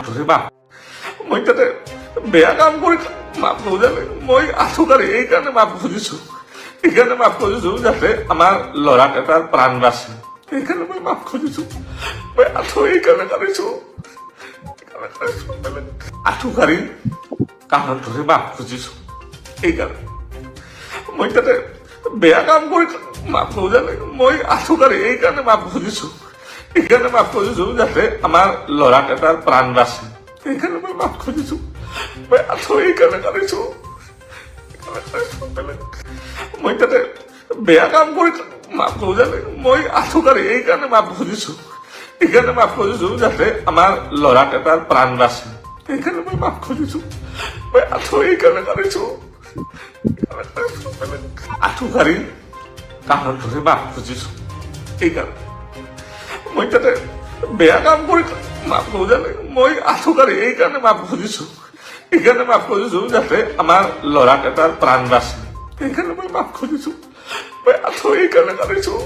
ধৰি বাপ মই তাতে বেয়া কাম কৰি মাপ নোজানে মই আঁঠুকাৰী এইকাৰণে মাপ খুজিছো যাতে আমাৰ ল'ৰাক এটাৰ প্ৰাণ বাচে সেইকাৰণে মই মাপ খুজিছো মই আঁঠু এইকাৰণে কাঢ়িছো আঁঠুকাৰী কাণত ধৰি মাপ খুজিছো এইকাৰণে মই তাতে বেয়া কাম কৰি মাপ নোজানে মই আঁঠুকাৰী এইকাৰণে মাপ খুজিছো যাতে আমাৰ ল'ৰাক এটাৰ প্ৰাণ বাচে সেইকাৰণে মই মাপ খুজিছো মই আঁঠু এইকাৰণে কাঢ়িছো মই তাতে বেয়া কাম কৰি মাপ নোজানে মই আঁঠুকাৰী এইকাৰণে মাপ খুজিছো যাতে আমাৰ ল'ৰাক এটাৰ প্ৰাণ বাচে সেইকাৰণে মই মাপ খুজিছো মই আঁঠু এইকাৰণে কাঢ়িছো আঁঠুকাৰী কাণত ধৰি মাপ খুজিছো এইকাৰণে মই তাতে বেয়া কাম কৰি মাপ নোজানে মই আঁঠুকাৰী এইকাৰণে মাপ খুজিছো যাতে আমাৰ ল'ৰাক এটাৰ প্ৰাণ বাচে সেইকাৰণে মই মাপ খুজিছো মই আঁঠু এইকাৰণে কাঢ়িছো